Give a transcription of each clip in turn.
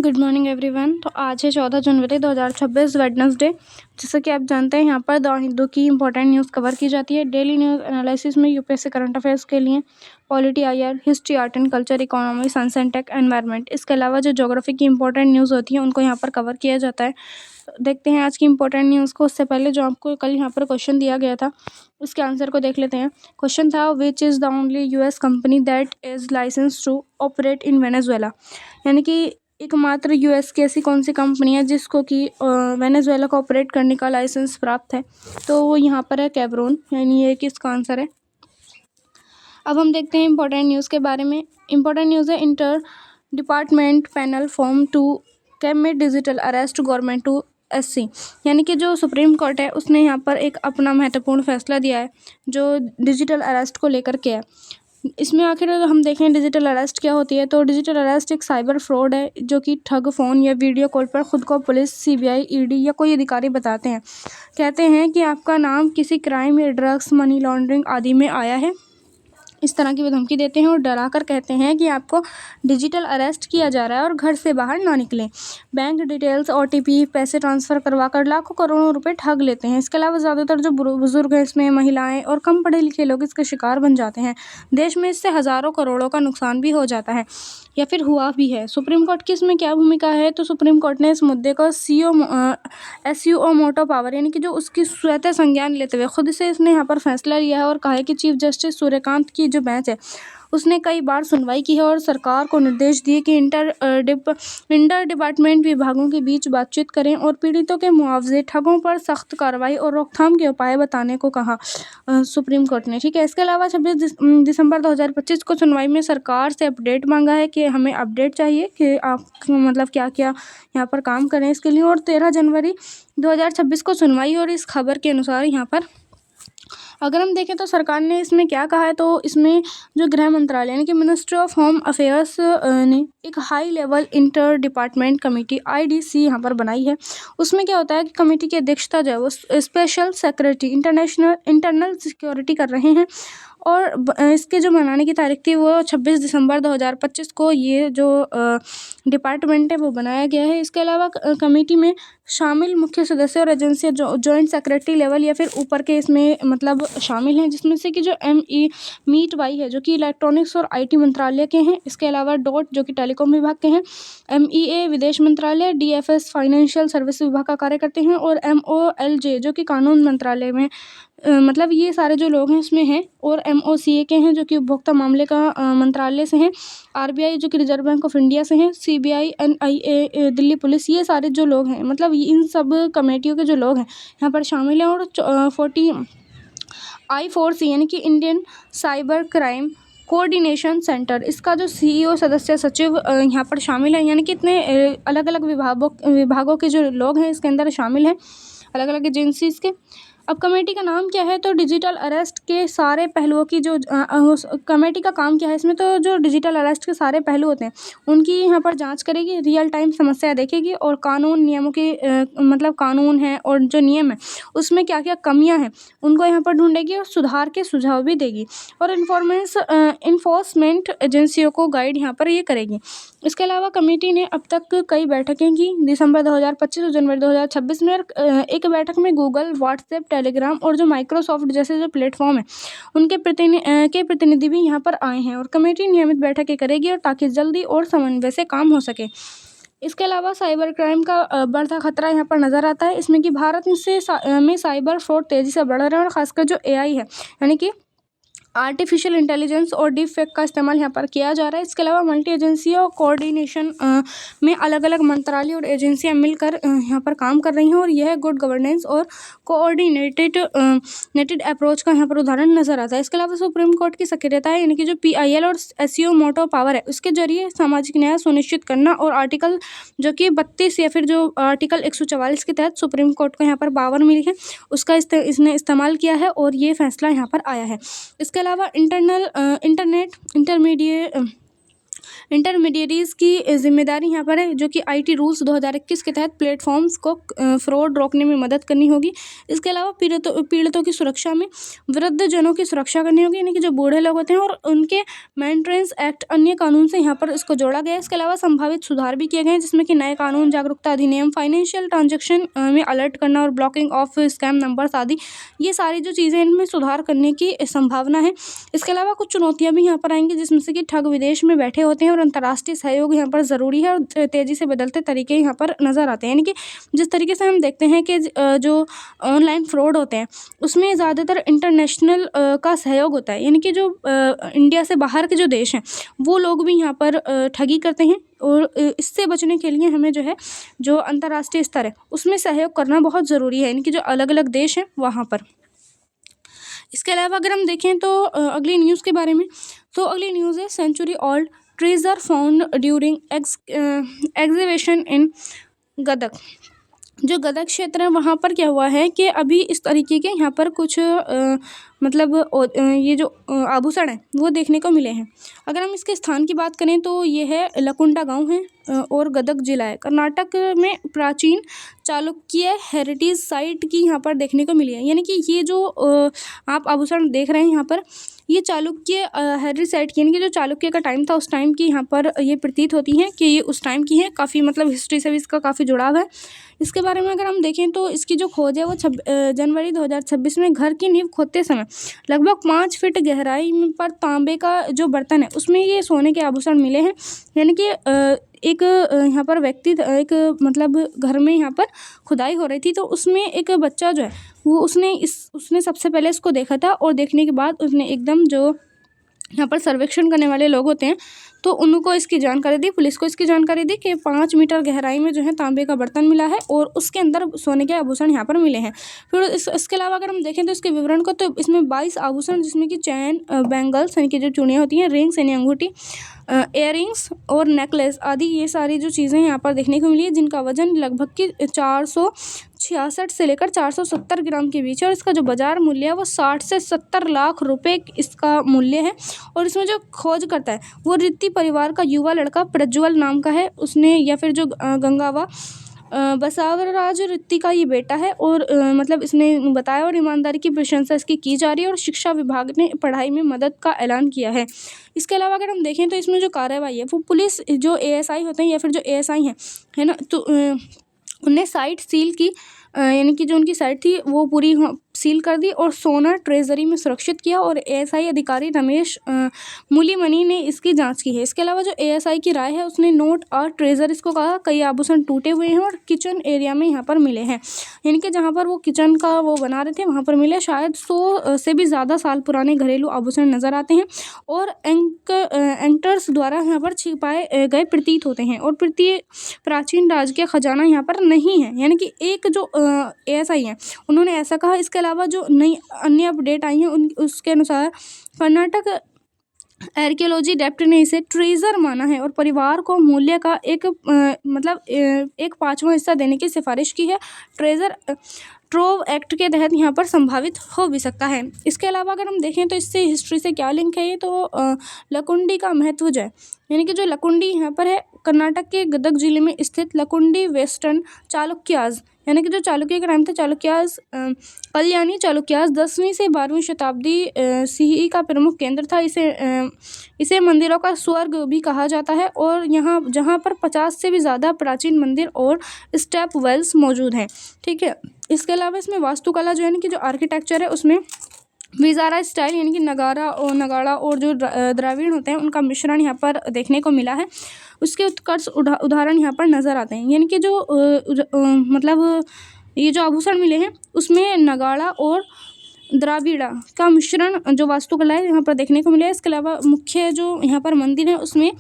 Good morning everyone. तो आज है 14 जनवरी 2026 वेडनेसडे। जैसा कि आप जानते हैं यहाँ पर द हिंदू की इंपॉर्टेंट न्यूज़ कवर की जाती है। डेली न्यूज़ एनालिसिस में यूपीएससी करंट अफेयर्स के लिए polity, IR, history, art and culture, economy, science and tech, environment, इसके अलावा जो ज्योग्राफी की इंपॉर्टेंट न्यूज़ होती है उनको यहाँ पर कवर किया जाता है। देखते हैं आज की इंपॉर्टेंट न्यूज़ को। उससे पहले जो आपको कल यहाँ पर क्वेश्चन दिया गया था उसके आंसर को देख लेते हैं। क्वेश्चन था which is the only US company that is license to operate in Venezuela, यानी कि एकमात्र यूएस की ऐसी कौन सी कंपनी है जिसको कि वेनेजुएला को ऑपरेट करने का लाइसेंस प्राप्त है। तो वो यहाँ पर है कैबरोन, यानी ये किसका आंसर है। अब हम देखते हैं इंपॉर्टेंट न्यूज़ के बारे में। इंपॉर्टेंट न्यूज़ है inter department panel form to cabinet digital arrest government to SC, यानी कि जो सुप्रीम कोर्ट है उसने यहाँ पर एक अपना महत्वपूर्ण फैसला दिया है जो डिजिटल अरेस्ट को लेकर के है। इसमें आखिर अगर हम देखें डिजिटल अरेस्ट क्या होती है, तो डिजिटल अरेस्ट एक साइबर फ्रॉड है जो कि ठग फ़ोन या वीडियो कॉल पर खुद को पुलिस, सीबीआई, ईडी या कोई अधिकारी बताते हैं। कहते हैं कि आपका नाम किसी क्राइम या ड्रग्स, मनी लॉन्ड्रिंग आदि में आया है, इस तरह की वो धमकी देते हैं और डरा कर कहते हैं कि आपको डिजिटल अरेस्ट किया जा रहा है और घर से बाहर ना निकलें। बैंक डिटेल्स, ओटीपी, पैसे ट्रांसफ़र करवा कर लाखों करोड़ों रुपए ठग लेते हैं। इसके अलावा ज़्यादातर जो बुजुर्ग हैं, इसमें महिलाएं और कम पढ़े लिखे लोग इसके शिकार बन जाते हैं। देश में इससे हज़ारों करोड़ों का नुकसान भी हो जाता है या फिर हुआ भी है। सुप्रीम कोर्ट की इसमें क्या भूमिका है, तो सुप्रीम कोर्ट ने इस मुद्दे को एसयूओ मोटो पावर, यानी कि जो उसकी स्वतः संज्ञान लेते हुए खुद से इसने यहाँ पर फैसला लिया है और कहा है कि चीफ जस्टिस सूर्यकांत की जो बेंच है उसने कई बार सुनवाई की है और सरकार को निर्देश दिए कि इंटर डिपार्टमेंट विभागों के बीच बातचीत करें और पीड़ितों के मुआवजे, ठगों पर सख्त कार्रवाई और रोकथाम के उपाय बताने को कहा सुप्रीम कोर्ट ने। ठीक है। इसके अलावा 26 दिसंबर 2025 को सुनवाई में सरकार से अपडेट मांगा है कि हमें अपडेट चाहिए कि आप मतलब क्या क्या यहाँ पर काम करें इसके लिए। और 13 जनवरी 2026 को सुनवाई। और इस खबर के अनुसार यहाँ पर अगर हम देखें तो सरकार ने इसमें क्या कहा है, तो इसमें जो गृह मंत्रालय यानी कि मिनिस्ट्री ऑफ होम अफेयर्स ने एक high level inter department committee IDC यहाँ पर बनाई है। उसमें क्या होता है कि कमेटी की अध्यक्षता जो है वो स्पेशल सेक्रेटरी इंटरनल सिक्योरिटी कर रहे हैं और इसके जो मनाने की तारीख थी वो 26 दिसंबर 2025 को ये जो डिपार्टमेंट है वो बनाया गया है। इसके अलावा कमेटी में शामिल मुख्य सदस्य और एजेंसी जो जॉइंट सेक्रेटरी लेवल या फिर ऊपर के इसमें मतलब शामिल हैं, जिसमें से कि जो मीट वाई है जो कि इलेक्ट्रॉनिक्स और आईटी मंत्रालय के हैं। इसके अलावा डॉट जो कि टेलीकॉम विभाग के हैं, एमईए विदेश मंत्रालय, डीएफएस फाइनेंशियल सर्विस विभाग का कार्य करते हैं और एमओएलजे जो कि कानून मंत्रालय में मतलब ये सारे जो लोग हैं इसमें हैं। और एमओसीए के हैं जो कि उपभोक्ता मामले का मंत्रालय से हैं, आरबीआई जो कि रिजर्व बैंक ऑफ इंडिया से हैं, सीबीआई, एनआईए, दिल्ली पुलिस, ये सारे जो लोग हैं मतलब इन सब कमेटियों के जो लोग हैं यहाँ पर शामिल हैं। और 40 I4C यानी कि Indian cyber crime coordination centre, इसका जो सीईओ सदस्य सचिव यहाँ पर शामिल है, यानी कि इतने अलग अलग विभागों के जो लोग हैं इसके अंदर शामिल हैं, अलग अलग एजेंसीज के। अब कमेटी का नाम क्या है, तो डिजिटल अरेस्ट के सारे पहलुओं की जो कमेटी का काम क्या है इसमें, तो जो डिजिटल अरेस्ट के सारे पहलू होते हैं उनकी यहाँ पर जांच करेगी, रियल टाइम समस्या देखेगी और कानून नियमों के मतलब कानून है और जो नियम है उसमें क्या क्या कमियां हैं उनको यहाँ पर ढूंढेगी और सुधार के सुझाव भी देगी और इन्फोर्समेंट एजेंसियों को गाइड यहाँ पर ये करेगी। इसके अलावा कमेटी ने अब तक कई बैठकें की दिसंबर 2025 और जनवरी 2026 में। एक बैठक में गूगल, व्हाट्सएप, टेलीग्राम और जो माइक्रोसॉफ्ट जैसे जो प्लेटफॉर्म है उनके प्रतिनिधि भी यहाँ पर आए हैं और कमेटी नियमित बैठकें करेगी और ताकि जल्दी और समन्वय से काम हो सके। इसके अलावा साइबर क्राइम का बढ़ता खतरा यहाँ पर नज़र आता है इसमें कि भारत में साइबर फ्रॉड तेज़ी से बढ़ रहा है और खासकर जो एआई है यानी कि आर्टिफिशियल इंटेलिजेंस और डीप फेक का इस्तेमाल यहाँ पर किया जा रहा है। इसके अलावा मल्टी एजेंसियों कोऑर्डिनेशन में अलग अलग मंत्रालय और एजेंसियाँ मिलकर यहाँ पर काम कर रही हैं और यह गुड गवर्नेंस और कोऑर्डिनेटेड अप्रोच का यहाँ पर उदाहरण नजर आता है। इसके अलावा सुप्रीम कोर्ट की सक्रियता है यानी कि जो पीआईएल और एसईओ मोटो पावर है उसके जरिए सामाजिक न्याय सुनिश्चित करना और आर्टिकल जो कि 32 या फिर जो आर्टिकल 144 के तहत सुप्रीम कोर्ट को यहाँ पर पावर मिली है उसका इसने इस्तेमाल किया है और ये फैसला यहाँ पर आया है। इसके अलावा इंटरनेट इंटरमीडिएट इंटरमीडिएरीज की जिम्मेदारी यहाँ पर है, जो कि आईटी रूल्स 2021 के तहत प्लेटफॉर्म्स को फ्रॉड रोकने में मदद करनी होगी। इसके अलावा पीड़ितों की सुरक्षा में वृद्धजनों की सुरक्षा करनी होगी, यानी कि जो बूढ़े लोग होते हैं, और उनके मेंटेनेंस एक्ट अन्य कानून से यहाँ पर इसको जोड़ा गया है। इसके अलावा संभावित सुधार भी किए गए हैं, जिसमें कि नए कानून, जागरूकता अधिनियम, फाइनेंशियल ट्रांजेक्शन में अलर्ट करना और ब्लॉकिंग ऑफ स्कैम नंबर्स आदि, ये सारी जो चीज़ें इनमें सुधार करने की संभावना है। इसके अलावा कुछ चुनौतियां भी यहाँ पर आएंगी, जिसमें से कि ठग विदेश में बैठे होते हैं और अंतर्राष्ट्रीय सहयोग यहाँ पर ज़रूरी है, और तेज़ी से बदलते तरीके यहाँ पर नज़र आते हैं। यानी कि जिस तरीके से हम देखते हैं कि जो ऑनलाइन फ्रॉड होते हैं उसमें ज़्यादातर इंटरनेशनल का सहयोग होता है, यानी कि जो इंडिया से बाहर के जो देश हैं वो लोग भी यहाँ पर ठगी करते हैं, और इससे बचने के लिए हमें जो है जो अंतर्राष्ट्रीय स्तर है उसमें सहयोग करना बहुत ज़रूरी है, यानी कि जो अलग अलग देश हैं वहाँ पर। इसके अलावा अगर हम देखें तो अगली न्यूज़ के बारे में, तो अगली न्यूज़ है century old treasure found during exhibition in Gadag. जो गदक क्षेत्र है वहाँ पर क्या हुआ है कि अभी इस तरीके के यहाँ पर कुछ ये जो आभूषण है वो देखने को मिले हैं। अगर हम इसके स्थान की बात करें तो ये है लकुंडा गांव है, और गदक जिला है, कर्नाटक में प्राचीन चालुक्य हेरिटेज साइट की यहाँ पर देखने को मिली है। यानी कि ये जो आप आभूषण देख रहे हैं यहाँ पर, ये चालुक्य हेरिटेज साइट की, यानी कि जो चालुक्य का टाइम था उस टाइम की यहाँ पर ये प्रतीत होती हैं कि ये उस टाइम की है। काफ़ी मतलब हिस्ट्री से भी इसका काफ़ी जुड़ाव है। इसके बारे में अगर हम देखें तो इसकी जो खोज है वो जनवरी 2026 में घर की नींव खोदते समय लगभग 5 फीट गहराई पर तांबे का जो बर्तन है उसमें ये सोने के आभूषण मिले हैं। यानी कि एक यहाँ पर व्यक्ति एक मतलब घर में यहाँ पर खुदाई हो रही थी, तो उसमें एक बच्चा जो है वो उसने सबसे पहले इसको देखा था, और देखने के बाद उसने एकदम जो यहाँ पर सर्वेक्षण करने वाले लोग होते हैं तो उनको इसकी जानकारी दी, पुलिस को इसकी जानकारी दी कि 5 मीटर गहराई में जो है तांबे का बर्तन मिला है और उसके अंदर सोने के आभूषण यहाँ पर मिले हैं। फिर इसके अलावा अगर हम देखें तो इसके विवरण को, तो इसमें 22 आभूषण, जिसमें कि चैन, बैंगल्स यानी कि जो चूड़ियाँ होती हैं, रिंग्स यानी अंगूठी, इयररिंग्स और नेकलेस आदि, ये सारी जो चीज़ें यहाँ पर देखने को मिली है, जिनका वजन लगभग कि 466 से लेकर 470 ग्राम के बीच है, और इसका जो बाजार मूल्य है वो 60 से 70 लाख रुपए इसका मूल्य है। और इसमें जो खोज करता है वो रित्ती परिवार का युवा लड़का प्रज्वल नाम का है, उसने, या फिर जो गंगावा बसावराज रित्ती का ये बेटा है, और मतलब इसने बताया, और ईमानदारी की प्रशंसा इसकी की जा रही है, और शिक्षा विभाग ने पढ़ाई में मदद का ऐलान किया है। इसके अलावा अगर हम देखें तो इसमें जो कार्रवाई है वो पुलिस जो एएसआई होते हैं या फिर जो एएसआई हैं, है ना, तो उनने साइट सील की, यानी कि जो उनकी साइट थी वो पूरी सील कर दी और सोना ट्रेजरी में सुरक्षित किया, और एएसआई अधिकारी रमेश मूलीमणि ने इसकी जांच की है। इसके अलावा जो एएसआई की राय है उसने नोट और ट्रेजर इसको कहा, कई आभूषण टूटे हुए हैं और किचन एरिया में यहाँ पर मिले हैं, यानी कि जहाँ पर वो किचन का वो बना रहे थे वहाँ पर मिले। शायद 100 से भी ज़्यादा साल पुराने घरेलू आभूषण नज़र आते हैं, और एंकर्स द्वारा यहाँ पर छिपाए गए प्रतीत होते हैं, और प्राचीन राजकीय खजाना यहाँ पर नहीं है, यानी कि एक जो एएसआई है उन्होंने ऐसा कहा। इसके अलावा जो नई अन्य अपडेट आई हैं उसके अनुसार कर्नाटक आर्कियोलॉजी डेप्ट ने इसे ट्रेजर माना है, और परिवार को मूल्य का एक 1/5वां हिस्सा देने की सिफारिश की है। ट्रेजर ट्रोव एक्ट के तहत यहाँ पर संभावित हो भी सकता है। इसके अलावा अगर हम देखें तो इससे हिस्ट्री से क्या लिंक है, ये तो लकुंडी का महत्व जो है, यानी कि जो लकुंडी यहाँ पर है कर्नाटक के गदग जिले में स्थित लकुंडी वेस्टर्न चालुक्याज, यानी कि जो चालुक्य के नाम थे चालुक्याज, कल्याणी चालुक्याज 10वीं से 12वीं शताब्दी सीई का प्रमुख केंद्र था। इसे मंदिरों का स्वर्ग भी कहा जाता है, और यहाँ जहाँ पर 50 से भी ज़्यादा प्राचीन मंदिर और स्टेप वेल्स मौजूद हैं। ठीक है, इसके अलावा इसमें वास्तुकला जो है ना कि जो आर्किटेक्चर है उसमें विजारा स्टाइल, यानी कि नगाड़ा और जो द्राविड़ होते हैं उनका मिश्रण यहाँ पर देखने को मिला है। उसके उत्कर्ष उदाहरण यहाँ पर नज़र आते हैं, यानी कि जो मतलब ये जो आभूषण मिले हैं उसमें नगाड़ा और द्राविड़ा का मिश्रण जो वास्तुकला है यहाँ पर देखने को मिला है। इसके अलावा मुख्य जो यहाँ पर मंदिर है उसमें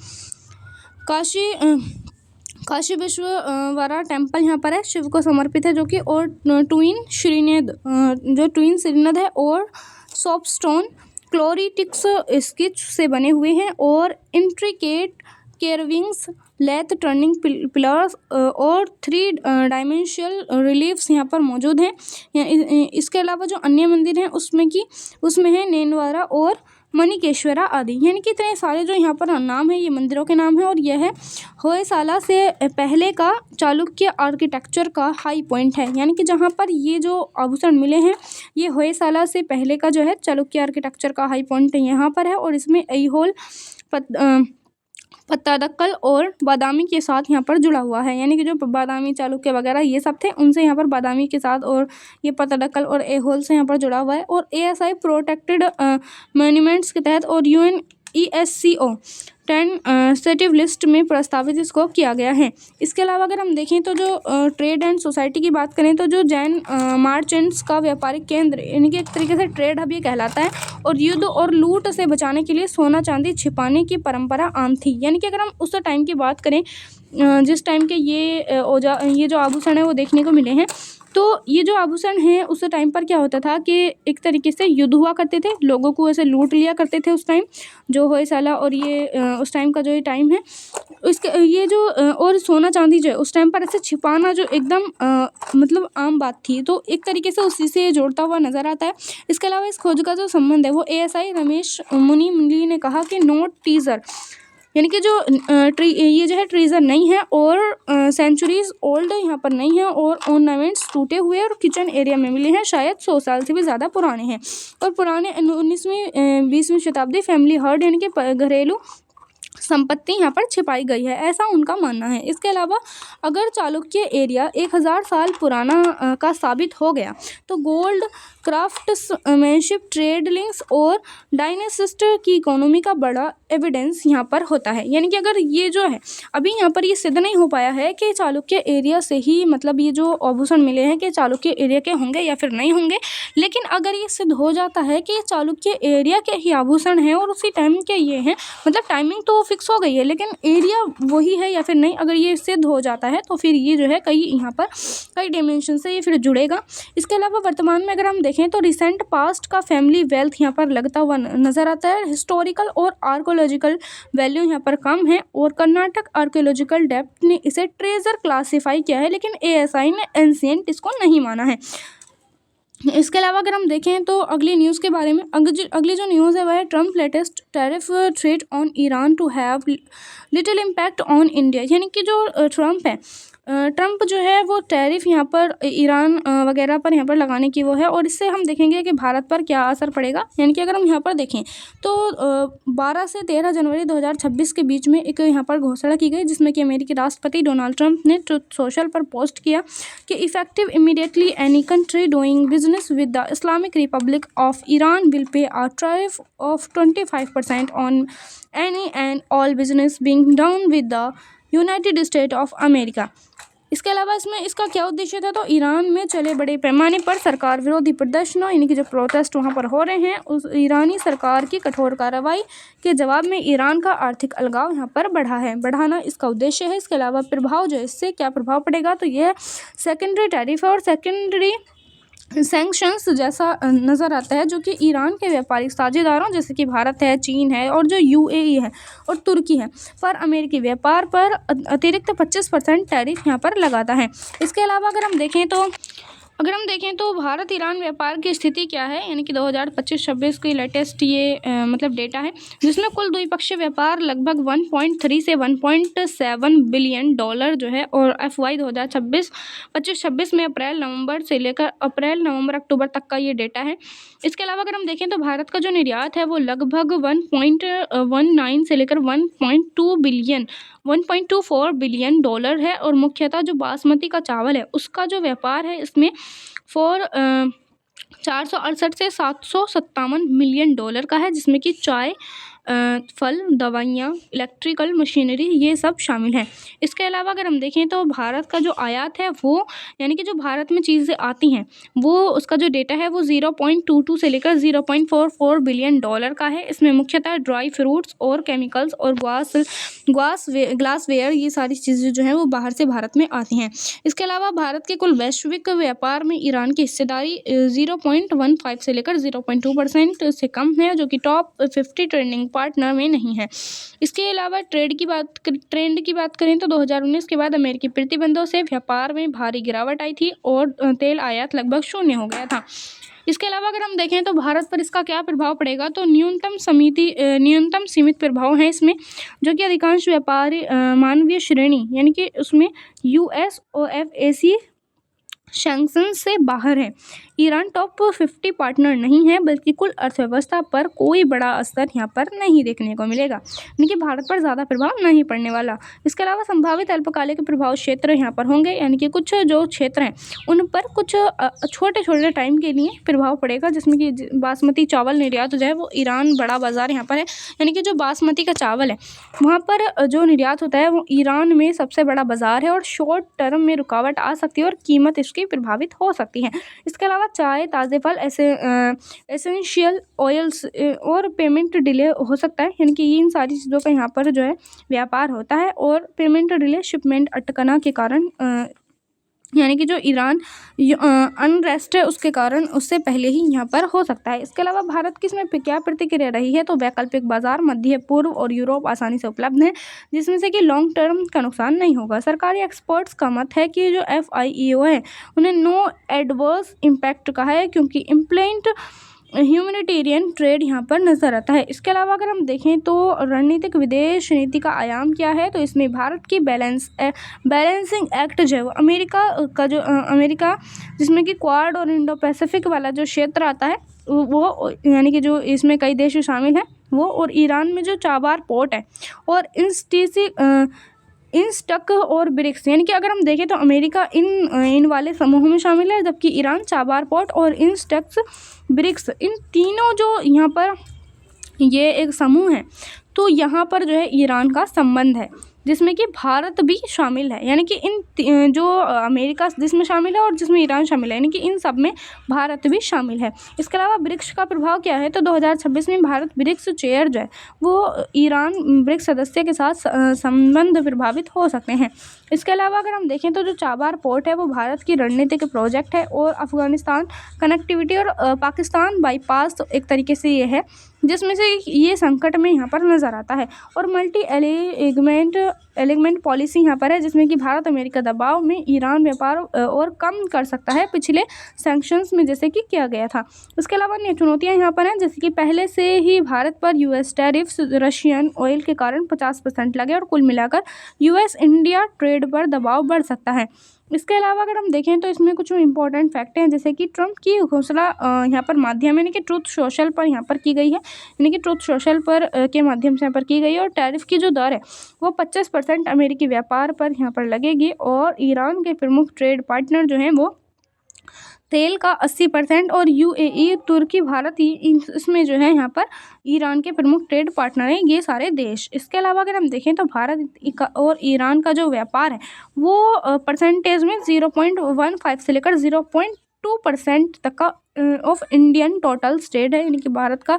काशी विश्ववारा टेम्पल यहाँ पर है, शिव को समर्पित है, जो कि, और ट्विन श्रीनिध है, और सॉपस्टोन क्लोरिटिक्स स्केच से बने हुए हैं, और इंट्रिकेट केरविंग्स, लेथ टर्निंग पिलर्स और 3 डायमेंशनल रिलीफ्स यहाँ पर मौजूद हैं। इसके अलावा जो अन्य मंदिर हैं उसमें है नेनवारा और मणिकेश्वरा आदि। यानी कि इतने सारे जो यहाँ पर नाम है ये मंदिरों के नाम है। और यह है होयसाला से पहले का चालुक्य आर्किटेक्चर का हाई पॉइंट है। यानी कि जहाँ पर ये जो आभूषण मिले हैं ये होयसाला से पहले का जो है चालुक्य आर्किटेक्चर का हाई पॉइंट यहाँ पर है। और इसमें ऐहोल पत्तादकल और बादामी के साथ यहाँ पर जुड़ा हुआ है। यानी कि जो बादामी चालुक्य वगैरह ये सब थे उनसे यहाँ पर बादामी के साथ और ये पत्तादकल और ऐहोल से यहाँ पर जुड़ा हुआ है। और ASI प्रोटेक्टेड मॉन्यूमेंट्स के तहत और UNESCO 10 सेटिव लिस्ट में प्रस्तावित इसको किया गया है। इसके अलावा अगर हम देखें तो जो ट्रेड एंड सोसाइटी की बात करें तो जो जैन मार्चेंट्स का व्यापारिक केंद्र यानी कि एक तरीके से ट्रेड हब ये कहलाता है। और युद्ध और लूट से बचाने के लिए सोना चांदी छिपाने की परंपरा आम थी। यानी कि अगर हम उस टाइम की बात करें जिस टाइम के ये जो आभूषण है वो देखने को मिले हैं, तो ये जो आभूषण हैं उस टाइम पर क्या होता था कि एक तरीके से युद्ध हुआ करते थे, लोगों को ऐसे लूट लिया करते थे उस टाइम जो होयसाला और ये उस टाइम का जो ये टाइम है इसके ये जो और सोना चांदी जो है उस टाइम पर ऐसे छिपाना जो एकदम मतलब आम बात थी, तो एक तरीके से उसी से जोड़ता हुआ नज़र आता है। इसके अलावा इस खोज का जो संबंध है वो ASI रमेश मुनि ने कहा कि नोट टीजर यानी कि जो ये जो है ट्रीजर नहीं है और सेंचुरीज ओल्ड यहाँ पर नहीं है और ऑर्नामेंट्स टूटे हुए और किचन एरिया में मिले हैं, शायद 100 साल से भी ज़्यादा पुराने हैं। और पुराने 19वीं 20वीं शताब्दी फैमिली हर्ड यानी कि घरेलू संपत्ति यहाँ पर छिपाई गई है, ऐसा उनका मानना है। इसके अलावा अगर चालुक्य एरिया 1000 साल पुराना का साबित हो गया तो गोल्ड क्राफ्ट्समैनशिप ट्रेड लिंक्स और डायनेसिस्ट की इकोनॉमी का बड़ा एविडेंस यहाँ पर होता है। यानी कि अगर ये जो है अभी यहाँ पर ये सिद्ध नहीं हो पाया है कि चालुक्य एरिया से ही मतलब ये जो आभूषण मिले हैं कि चालुक्य एरिया के होंगे या फिर नहीं होंगे, लेकिन अगर ये सिद्ध हो जाता है कि चालुक्य एरिया के ही आभूषण हैं और उसी टाइम के ये हैं, मतलब टाइमिंग तो फिक्स हो गई है लेकिन एरिया वही है या फिर नहीं, अगर ये सिद्ध हो जाता है तो फिर ये जो है कई यहाँ पर कई डायमेंशन से ये फिर जुड़ेगा। इसके अलावा वर्तमान में अगर हम देखें तो रिसेंट पास्ट का फैमिली वेल्थ यहाँ पर लगता हुआ नज़र आता है। हिस्टोरिकल और आर्कोलॉजिकल वैल्यू यहाँ पर कम है और कर्नाटक आर्कोलॉजिकल डेप्थ ने इसे ट्रेजर क्लासीफाई किया है, लेकिन ASI ने एंशिएंट इसको नहीं माना है। इसके अलावा अगर हम देखें तो अगली न्यूज़ के बारे में अगली जो न्यूज़ है वह है Trump latest tariff threat on Iran to have little impact on India. यानी कि जो ट्रम्प है ट्रम्प जो है वो टैरिफ यहाँ पर ईरान वगैरह पर यहाँ पर लगाने की वो है और इससे हम देखेंगे कि भारत पर क्या असर पड़ेगा। यानी कि अगर हम यहाँ पर देखें तो 12 से 13 जनवरी 2026 के बीच में एक यहाँ पर घोषणा की गई जिसमें कि अमेरिकी राष्ट्रपति डोनाल्ड ट्रंप ने ट्रुथ सोशल पर पोस्ट किया कि effective immediately any country doing business with the Islamic Republic of Iran will pay a tariff of 25% on any and all business being done with the United state of America. इसके अलावा इसमें इसका क्या उद्देश्य था, तो ईरान में चले बड़े पैमाने पर सरकार विरोधी प्रदर्शनों यानी कि जो प्रोटेस्ट वहाँ पर हो रहे हैं उस ईरानी सरकार की कठोर कार्रवाई के जवाब में ईरान का आर्थिक अलगाव यहाँ पर बढ़ाना इसका उद्देश्य है। इसके अलावा प्रभाव जो इससे क्या प्रभाव पड़ेगा, तो यह सेकेंडरी टैरिफ और सेकेंडरी सैंक्शंस जैसा नज़र आता है जो कि ईरान के व्यापारिक साझेदारों जैसे कि भारत है, चीन है और जो UAE है और तुर्की है पर अमेरिकी व्यापार पर अतिरिक्त 25% टैरिफ यहाँ पर लगाता है। इसके अलावा अगर हम देखें तो भारत ईरान व्यापार की स्थिति क्या है, यानी कि 2025-26 की लेटेस्ट ये मतलब डेटा है जिसमें कुल द्विपक्षीय व्यापार लगभग 1.3 से 1.7 बिलियन डॉलर जो है और FY 2025-26 में अप्रैल नवंबर से लेकर अक्टूबर तक का ये डेटा है। इसके अलावा अगर हम देखें तो भारत का जो निर्यात है वो लगभग 1.19 से लेकर 1.24 बिलियन डॉलर है और मुख्यतः जो बासमती का चावल है उसका जो व्यापार है इसमें 468 से 757 मिलियन डॉलर का है जिसमें कि चाय, फल, दवाइयाँ, इलेक्ट्रिकल मशीनरी ये सब शामिल हैं। इसके अलावा अगर हम देखें तो भारत का जो आयात है वो यानी कि जो भारत में चीज़ें आती हैं वो उसका जो डेटा है वो 0.22 से लेकर 0.44 बिलियन डॉलर का है। इसमें मुख्यतः ड्राई फ्रूट्स और केमिकल्स और ग्लासवेयर ये सारी चीज़ें जो हैं वो बाहर से भारत में आती हैं। इसके अलावा भारत के कुल वैश्विक व्यापार में ईरान की हिस्सेदारी 0.15 से लेकर 0.2% से कम है जो कि टॉप 50 ट्रेंडिंग पार्टनर में नहीं है। इसके अलावा ट्रेंड की बात करें तो 2019 के बाद अमेरिकी प्रतिबंधों से व्यापार में भारी गिरावट आई थी और तेल आयात लगभग शून्य हो गया था। इसके अलावा अगर हम देखें तो भारत पर इसका क्या प्रभाव पड़ेगा, तो न्यूनतम सीमित प्रभाव है इसमें, जो कि अधिकांश व्यापारी मानवीय श्रेणी यानी कि उसमें USOFAC सैंक्शन से बाहर है। ईरान टॉप 50 पार्टनर नहीं है, बल्कि कुल अर्थव्यवस्था पर कोई बड़ा असर यहाँ पर नहीं देखने को मिलेगा, यानी कि भारत पर ज़्यादा प्रभाव नहीं पड़ने वाला। इसके अलावा संभावित अल्पकालिक प्रभाव क्षेत्र यहाँ पर होंगे, यानी कि कुछ जो क्षेत्र हैं उन पर कुछ छोटे छोटे टाइम के लिए प्रभाव पड़ेगा, जिसमें कि बासमती चावल निर्यात हो जाए, वो ईरान बड़ा बाज़ार यहाँ पर है, यानी कि जो बासमती का चावल है वहाँ पर जो निर्यात होता है वो ईरान में सबसे बड़ा बाज़ार है, और शॉर्ट टर्म में रुकावट आ सकती है और कीमत इसकी प्रभावित हो सकती है। इसके अलावा चाय, ताज़े फल, एसेंशियल ऑयल्स और पेमेंट डिले हो सकता है, यानी कि इन सारी चीज़ों का यहाँ पर जो है व्यापार होता है, और पेमेंट डिले शिपमेंट अटकना के कारण यानी कि जो ईरान अनरेस्ट है उसके कारण उससे पहले ही यहाँ पर हो सकता है। इसके अलावा भारत की इसमें क्या प्रतिक्रिया रही है, तो वैकल्पिक बाजार मध्य पूर्व और यूरोप आसानी से उपलब्ध है, जिसमें से कि लॉन्ग टर्म का नुकसान नहीं होगा। सरकारी एक्सपर्ट्स का मत है कि जो FIEO है उन्हें नो एडवर्स इम्पैक्ट कहा है, क्योंकि इम्प्लेंट ह्यूमैनिटेरियन ट्रेड यहाँ पर नज़र आता है। इसके अलावा अगर हम देखें तो रणनीतिक विदेश नीति का आयाम क्या है, तो इसमें भारत की बैलेंसिंग एक्ट जो है वो अमेरिका जिसमें कि क्वाड और इंडो पैसिफिक वाला जो क्षेत्र आता है वो यानी कि जो इसमें कई देश शामिल हैं वो, और ईरान में जो चाबार पोर्ट है, और इंस्टक और ब्रिक्स, यानी कि अगर हम देखें तो अमेरिका इन वाले समूहों में शामिल है, जबकि ईरान चाबार पोर्ट और इंस्टक्स ब्रिक्स इन तीनों जो यहाँ पर ये एक समूह है, तो यहाँ पर जो है ईरान का संबंध है, जिसमें कि भारत भी शामिल है, यानी कि इन जो अमेरिका जिसमें शामिल है और जिसमें ईरान शामिल है, यानी कि इन सब में भारत भी शामिल है। इसके अलावा ब्रिक्स का प्रभाव क्या है, तो 2026 में भारत ब्रिक्स चेयर जो है वो ईरान ब्रिक्स सदस्य के साथ संबंध प्रभावित हो सकते हैं। इसके अलावा अगर हम देखें तो जो चाबार पोर्ट है वो भारत की रणनीतिक प्रोजेक्ट है, और अफगानिस्तान कनेक्टिविटी और पाकिस्तान बाईपास एक तरीके से ये है, जिसमें से ये संकट में यहाँ पर नज़र आता है। और मल्टी एलिगमेंट पॉलिसी यहाँ पर है, जिसमें कि भारत अमेरिका दबाव में ईरान व्यापार और कम कर सकता है पिछले सैंक्शंस में जैसे कि किया गया था। इसके अलावा अन्य चुनौतियाँ यहाँ पर हैं, जैसे कि पहले से ही भारत पर US टैरिफ्स रशियन ऑयल के कारण 50% लगे, और कुल मिलाकर US इंडिया ट्रेड पर दबाव बढ़ सकता है। इसके अलावा अगर हम देखें तो इसमें कुछ इंपॉर्टेंट फैक्ट हैं, जैसे कि ट्रंप की घोषणा यहाँ पर माध्यम यानी कि ट्रूथ सोशल पर यहाँ पर की गई है, यानी कि ट्रूथ सोशल पर के माध्यम से यहाँ पर की गई है, और टैरिफ की जो दर है वो 25% अमेरिकी व्यापार पर यहाँ पर लगेगी, और ईरान के प्रमुख ट्रेड पार्टनर जो हैं वो तेल का 80% और UAE, तुर्की, भारत इसमें जो है यहाँ पर ईरान के प्रमुख ट्रेड पार्टनर हैं ये सारे देश। इसके अलावा अगर हम देखें तो भारत और ईरान का जो व्यापार है वो परसेंटेज में 0.15 से लेकर 0.2% तक का ऑफ इंडियन टोटल ट्रेड है, यानी कि भारत का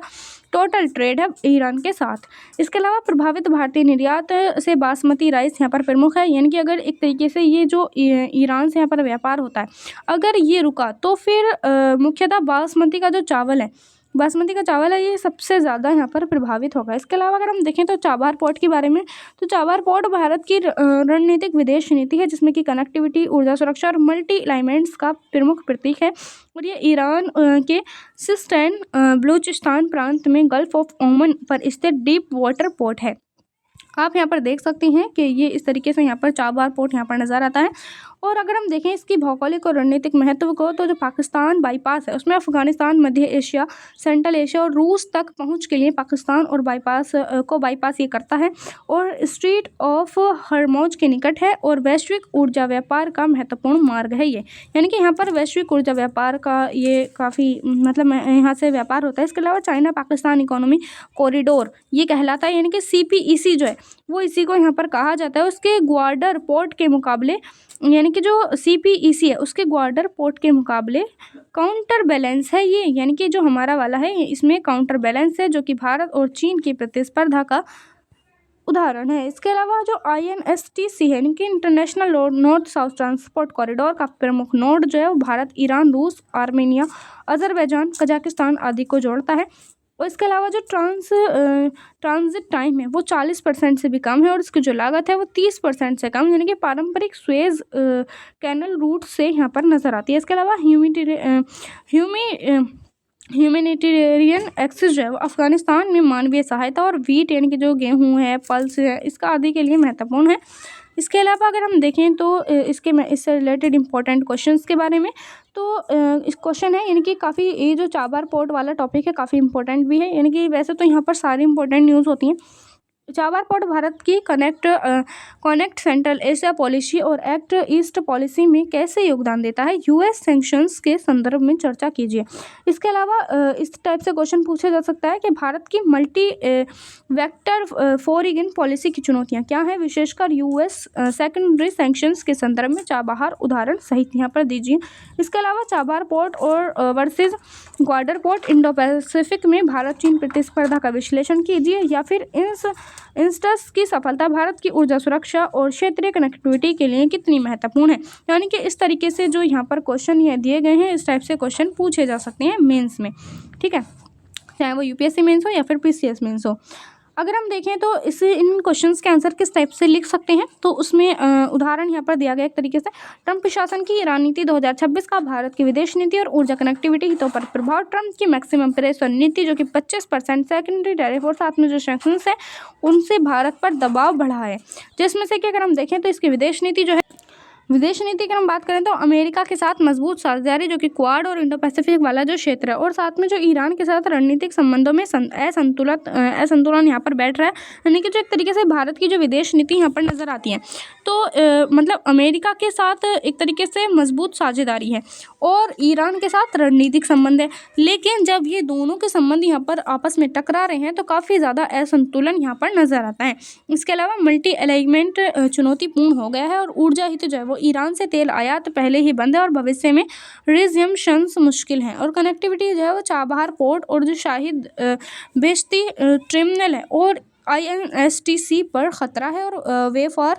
टोटल ट्रेड है ईरान के साथ। इसके अलावा प्रभावित भारतीय निर्यात से बासमती राइस यहाँ पर प्रमुख है, यानी कि अगर एक तरीके से ये जो ईरान से यहाँ पर व्यापार होता है अगर ये रुका तो फिर मुख्यतः बासमती का चावल है ये सबसे ज़्यादा यहाँ पर प्रभावित होगा। इसके अलावा अगर हम देखें तो चाबार पोर्ट के बारे में, तो चाबार पोर्ट भारत की रणनीतिक विदेश नीति है, जिसमें कि कनेक्टिविटी, ऊर्जा सुरक्षा और मल्टी एलाइनमेंट्स का प्रमुख प्रतीक है, और ये ईरान के सिस्तान बलूचिस्तान प्रांत में गल्फ ऑफ ओमन पर स्थित डीप वाटर पोर्ट है। आप यहाँ पर देख सकते हैं कि ये इस तरीके से यहाँ पर चाबार पोर्ट यहाँ पर नज़र आता है। और अगर हम देखें इसकी भौगोलिक और रणनीतिक महत्व को, तो जो पाकिस्तान बाईपास है उसमें अफगानिस्तान, मध्य एशिया, सेंट्रल एशिया और रूस तक पहुंच के लिए पाकिस्तान और बाईपास ये करता है, और स्ट्रेट ऑफ हर्मोज के निकट है, और वैश्विक ऊर्जा व्यापार का महत्वपूर्ण मार्ग है ये, यानी कि यहाँ पर वैश्विक ऊर्जा व्यापार का ये काफ़ी मतलब यहाँ से व्यापार होता है। इसके अलावा चाइना पाकिस्तान इकोनॉमी कॉरिडोर ये कहलाता है, यानी कि CPEC जो है वो इसी को यहाँ पर कहा जाता है। उसके ग्वाडर पोर्ट के मुकाबले, यानी कि जो CPEC है उसके ग्वाडर पोर्ट के मुकाबले काउंटर बैलेंस है ये, यानी कि जो हमारा वाला है इसमें काउंटर बैलेंस है, जो कि भारत और चीन की प्रतिस्पर्धा का उदाहरण है। इसके अलावा जो INSTC है, यानी कि international north south transport corridor का प्रमुख नोड जो है वो भारत, ईरान, रूस, आर्मेनिया, अजरबैजान, कजाकिस्तान आदि को जोड़ता है। और इसके अलावा जो ट्रांजिट टाइम है वो 40% से भी कम है और इसकी जो लागत है वो 30% से कम, यानी कि पारंपरिक स्वेज कैनल रूट से यहाँ पर नज़र आती है। इसके अलावा ह्यूमैनिटेरियन एक्सेस जो है वो अफगानिस्तान में मानवीय सहायता और वीट यानी कि जो गेहूँ है, पल्स है, इसका आदि के लिए महत्वपूर्ण है। इसके अलावा अगर हम देखें तो इससे रिलेटेड इंपॉर्टेंट क्वेश्चंस के बारे में, तो इस क्वेश्चन है यानी कि काफ़ी, ये जो चाबार पोर्ट वाला टॉपिक है काफ़ी इंपॉर्टेंट भी है, यानी कि वैसे तो यहाँ पर सारी इंपॉर्टेंट न्यूज़ होती हैं। चाबार पोर्ट भारत की कनेक्ट सेंट्रल एशिया पॉलिसी और एक्ट ईस्ट पॉलिसी में कैसे योगदान देता है, यूएस सैंक्शंस के संदर्भ में चर्चा कीजिए। इसके अलावा इस टाइप से क्वेश्चन पूछा जा सकता है कि भारत की मल्टी वेक्टर फॉरेन पॉलिसी की चुनौतियां क्या हैं, विशेषकर यूएस सेकेंडरी सैंक्शंस के संदर्भ में चाबहार उदाहरण सहित यहाँ पर दीजिए। इसके अलावा चाबार पोर्ट और वर्सेस ग्वाडर पोर्ट इंडो पैसिफिक में भारत चीन प्रतिस्पर्धा का विश्लेषण कीजिए, या फिर इंस्टस की सफलता भारत की ऊर्जा सुरक्षा और क्षेत्रीय कनेक्टिविटी के लिए कितनी महत्वपूर्ण है। यानी कि इस तरीके से जो यहाँ पर क्वेश्चन ये दिए गए हैं, इस टाइप से क्वेश्चन पूछे जा सकते हैं मेंस में, ठीक है, चाहे वो यूपीएससी मेंस हो या फिर पीसीएस मेंस हो। अगर हम देखें तो इन क्वेश्चंस के आंसर किस टाइप से लिख सकते हैं, तो उसमें उदाहरण यहाँ पर दिया गया एक तरीके से, ट्रंप प्रशासन की रणनीति 2026 का भारत की विदेश नीति और ऊर्जा कनेक्टिविटी हितों पर प्रभाव, ट्रंप की मैक्सिमम प्रेशर नीति जो कि 25% सेकेंडरी टैरिफ और साथ में जो सैंक्शंस है उनसे भारत पर दबाव बढ़ा है, जिसमें से कि अगर हम देखें तो इसकी विदेश नीति जो है, विदेश नीति की हम बात करें तो अमेरिका के साथ मजबूत साझेदारी जो कि क्वाड और इंडो पैसिफिक वाला जो क्षेत्र है, और साथ में जो ईरान के साथ रणनीतिक संबंधों में असंतुलन यहाँ पर बैठ रहा है, यानी कि जो एक तरीके से भारत की जो विदेश नीति यहाँ पर नज़र आती है, तो मतलब अमेरिका के साथ एक तरीके से मजबूत साझेदारी है और ईरान के साथ रणनीतिक संबंध है, लेकिन जब ये दोनों के संबंध यहाँ पर आपस में टकरा रहे हैं तो काफ़ी ज़्यादा असंतुलन यहाँ पर नज़र आता है। इसके अलावा मल्टी अलाइनमेंट चुनौतीपूर्ण हो गया है और ऊर्जा हित जो है वो ईरान से तेल आयात पहले ही बंद है और भविष्य में रिज्यूम्शंस मुश्किल हैं, और कनेक्टिविटी जो है वो चाबहार पोर्ट और जो शाहिद बेश्ती टर्मिनल है और INSTC पर ख़तरा है, और वे फॉर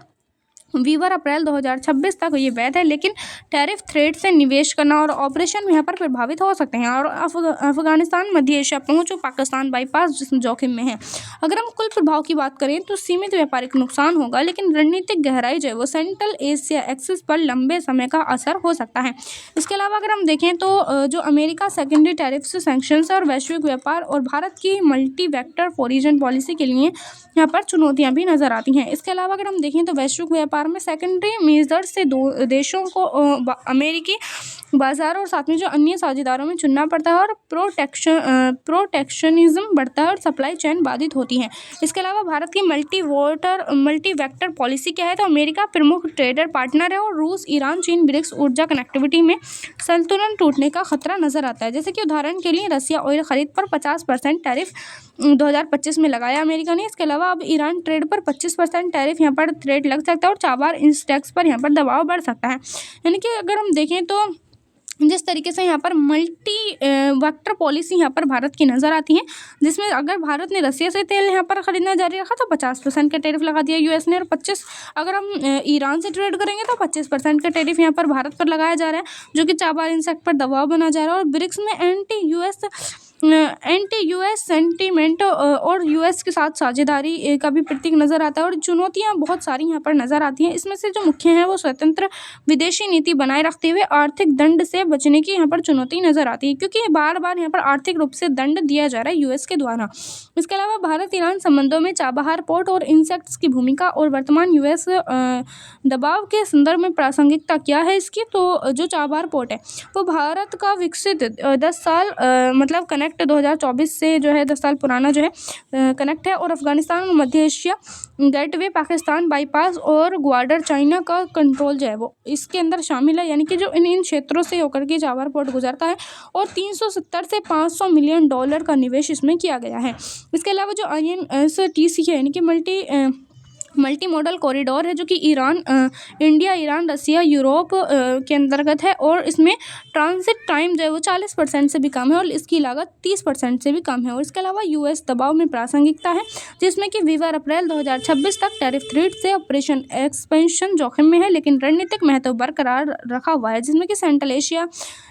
वीवर अप्रैल 2026 तक ये वैध है, लेकिन टैरिफ थ्रेट से निवेश करना और ऑपरेशन यहाँ पर प्रभावित हो सकते हैं, और अफगानिस्तान मध्य एशिया पहुँच और पाकिस्तान बाईपास जिसमें जोखिम में है। अगर हम कुल प्रभाव की बात करें तो सीमित व्यापारिक नुकसान होगा, लेकिन रणनीतिक गहराई जो है वो सेंट्रल एशिया एक्सिस पर लंबे समय का असर हो सकता है। इसके अलावा अगर हम देखें तो जो अमेरिका सेकेंडरी टैरिफ से सैंक्शंस और वैश्विक व्यापार और भारत की मल्टी वेक्टर फॉरेन पॉलिसी के लिए यहाँ पर चुनौतियाँ भी नज़र आती हैं। इसके अलावा अगर हम देखें तो वैश्विक व्यापार में सेकेंडरी मेजर्स से देशों को अमेरिकी बाजार और साथ में जो अन्य साझेदारों में चुनना पड़ता है, और प्रोटेक्शनिज्म बढ़ता है और सप्लाई चेन बाधित होती है। इसके अलावा भारत की मल्टी वेक्टर पॉलिसी क्या है, तो अमेरिका प्रमुख ट्रेडर पार्टनर है और रूस, ईरान, चीन, ब्रिक्स ऊर्जा कनेक्टिविटी में संतुलन टूटने का खतरा नजर आता है। जैसे कि उदाहरण के लिए रसिया ऑयल खरीद पर 50% टैरिफ 2025 में लगाया अमेरिका ने। इसके अलावा अब ईरान ट्रेड पर 25% टैरिफ यहाँ पर थ्रेट लग सकता है और चाबार इंस्टेक्स पर यहाँ पर दबाव बढ़ सकता है। यानी कि अगर हम देखें तो जिस तरीके से यहाँ पर मल्टी वेक्टर पॉलिसी यहाँ पर भारत की नज़र आती है, जिसमें अगर भारत ने रसिया से तेल यहाँ पर ख़रीदना जारी रखा तो 50% का टैरिफ लगा दिया यूएस ने, और 25 अगर हम ईरान से ट्रेड करेंगे तो 25% का टैरिफ यहाँ पर भारत पर लगाया जा रहा है, जो कि चाबार इंसेक्ट पर दबाव बना जा रहा है। और ब्रिक्स में एंटी यूएस सेंटीमेंट और यूएस के साथ साझेदारी का भी प्रतीक नज़र आता है, और चुनौतियाँ बहुत सारी यहाँ पर नज़र आती हैं। इसमें से जो मुख्य है वो स्वतंत्र विदेशी नीति बनाए रखते हुए आर्थिक दंड से बचने की यहाँ पर चुनौती नज़र आती है, क्योंकि बार बार यहाँ पर आर्थिक रूप से दंड दिया जा रहा है यूएस के द्वारा। इसके अलावा भारत ईरान संबंधों में चाबहार पोर्ट और इंसेक्ट्स की भूमिका और वर्तमान यूएस दबाव के संदर्भ में प्रासंगिकता क्या है इसकी, तो जो चाबहार पोर्ट है वो भारत का विकसित 10 साल मतलब कनेक्ट 2024 से जो है 10 साल पुराना जो है कनेक्ट है, और अफगानिस्तान, मध्य एशिया गेटवे, पाकिस्तान बाईपास और ग्वाडर चाइना का कंट्रोल जो है वो इसके अंदर शामिल है। यानी कि जो इन क्षेत्रों से होकर के चाबहार पोर्ट गुजरता है, और 370 से 500 मिलियन डॉलर का निवेश इसमें किया गया है। इसके अलावा जो INSTC है यानी कि मल्टी मॉडल कॉरिडोर है जो कि इंडिया, ईरान, रसिया, यूरोप के अंतर्गत है और इसमें ट्रांजिट टाइम जो है वो 40% से भी कम है और इसकी लागत 30% से भी कम है। और इसके अलावा यूएस दबाव में प्रासंगिकता है, जिसमें कि वीवर अप्रैल 2026 तक टैरिफ थ्रेट से ऑपरेशन एक्सपेंशन जोखिम में है, लेकिन रणनीतिक महत्व बरकरार रखा हुआ है, जिसमें कि central Asia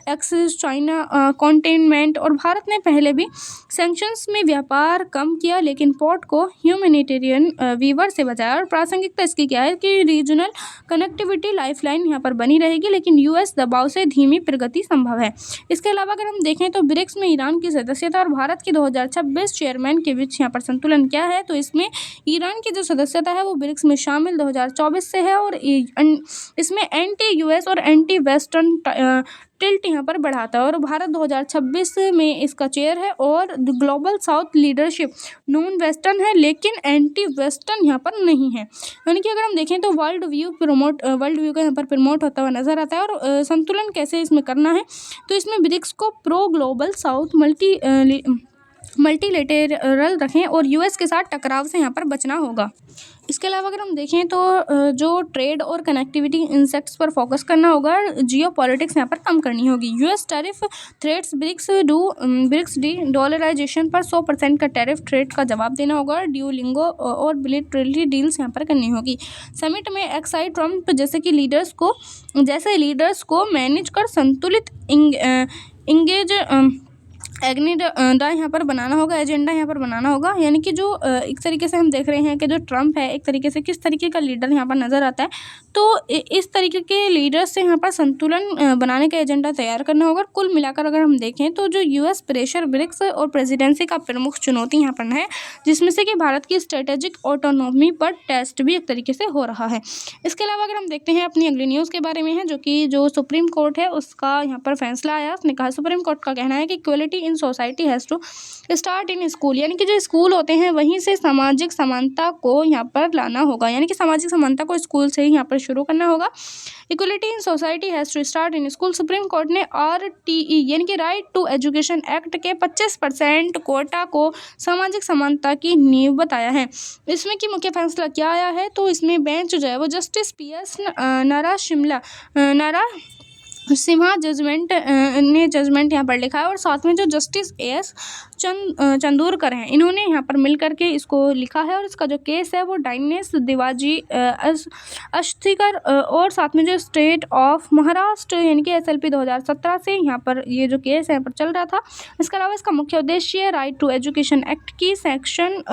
axis, China cantonment और भारत ने पहले भी सैंक्शंस में व्यापार कम किया, लेकिन पोर्ट को ह्यूमैनिटेरियन वीवर से बचाया। और प्रासंगिकता इसकी क्या है कि रीजनल कनेक्टिविटी लाइफलाइन यहाँ पर बनी रहेगी, लेकिन यूएस दबाव से धीमी प्रगति संभव है। इसके अलावा अगर हम देखें तो ब्रिक्स में ईरान की सदस्यता और भारत की 2026 चेयरमैन के बीच यहाँ पर संतुलन क्या है, तो इसमें ईरान की जो सदस्यता है वो ब्रिक्स में शामिल 2024 से है और इसमें एंटी यूएस और एंटी वेस्टर्न टिल्ट यहाँ पर बढ़ाता है और भारत 2026 में इसका चेयर है और global south leadership non western है, लेकिन एंटी वेस्टर्न यहाँ पर नहीं है। यानी कि अगर हम देखें तो वर्ल्ड व्यू का यहाँ पर प्रमोट होता हुआ नजर आता है। और संतुलन कैसे इसमें करना है, तो इसमें ब्रिक्स को प्रो ग्लोबल साउथ मल्टीलेटरल रखें और यूएस के साथ टकराव से यहाँ पर बचना होगा। इसके अलावा अगर हम देखें तो जो ट्रेड और कनेक्टिविटी इंसेक्ट्स पर फोकस करना होगा, जियो पॉलिटिक्स यहाँ पर कम करनी होगी। US tariff threats BRICS de dollarization पर 100% का टैरिफ थ्रेट का जवाब देना होगा। ड्यूलिंगो और बिलेटरली डील्स यहाँ पर करनी होगी। समिट में एक्साइड ट्रम्प जैसे लीडर्स को मैनेज कर संतुलित एजेंडा यहाँ पर बनाना होगा। यानी कि जो एक तरीके से हम देख रहे हैं कि जो ट्रम्प है एक तरीके से किस तरीके का लीडर यहाँ पर नज़र आता है, तो इस तरीके के लीडर्स से यहाँ पर संतुलन बनाने का एजेंडा तैयार करना होगा। कुल मिलाकर अगर हम देखें तो जो यूएस प्रेशर ब्रिक्स और प्रेसिडेंसी का प्रमुख चुनौती यहाँ पर है, जिसमें से कि भारत की स्ट्रेटेजिक ऑटोनॉमी पर टेस्ट भी एक तरीके से हो रहा है। इसके अलावा अगर हम देखते हैं अपनी अगली न्यूज़ के बारे में है, जो सुप्रीम कोर्ट है उसका यहाँ पर फैसला आया। उसने कहा, सुप्रीम कोर्ट का कहना है कि equality in society has to start in school, यानी कि जो स्कूल होते हैं वहीं से सामाजिक समानता को यहाँ पर लाना होगा। यानी कि सामाजिक समानता को स्कूल से ही यहाँ पर शुरू करना होगा। Equality in society has to start in school. Supreme Court ने RTE यानी कि राइट टू एजुकेशन एक्ट के 25% कोटा को सामाजिक समानता की नींव बताया है। इसमें कि मुख्य फैसला क्या आया है, तो इसमें बेंच जो है वो जस्टिस PS सिम्हा जजमेंट यहाँ पर लिखा है और साथ में जो जस्टिस AS चंदूरकर हैं इन्होंने यहाँ पर मिल करके इसको लिखा है। और इसका जो केस है वो डाइनेस दिवाजी अस्थीकर और साथ में जो स्टेट ऑफ महाराष्ट्र यानी कि SLP 2017 से यहाँ पर ये जो केस है यहाँ पर चल रहा था। इसके अलावा इसका मुख्य उद्देश्य राइट टू एजुकेशन एक्ट की सेक्शन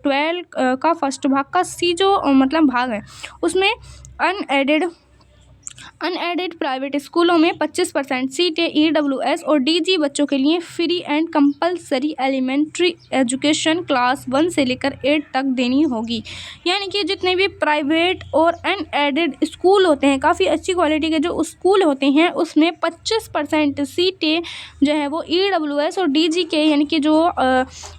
12 का फर्स्ट भाग का C जो मतलब भाग है उसमें अनएडेड प्राइवेट स्कूलों में 25% सीटें EWS और DG बच्चों के लिए free and compulsory elementary education class 1 से लेकर 8 तक देनी होगी। यानी कि जितने भी प्राइवेट और अनएडेड स्कूल होते हैं, काफ़ी अच्छी क्वालिटी के जो स्कूल होते हैं, उसमें 25% सीटें जो है वो EWS और DG के यानी कि जो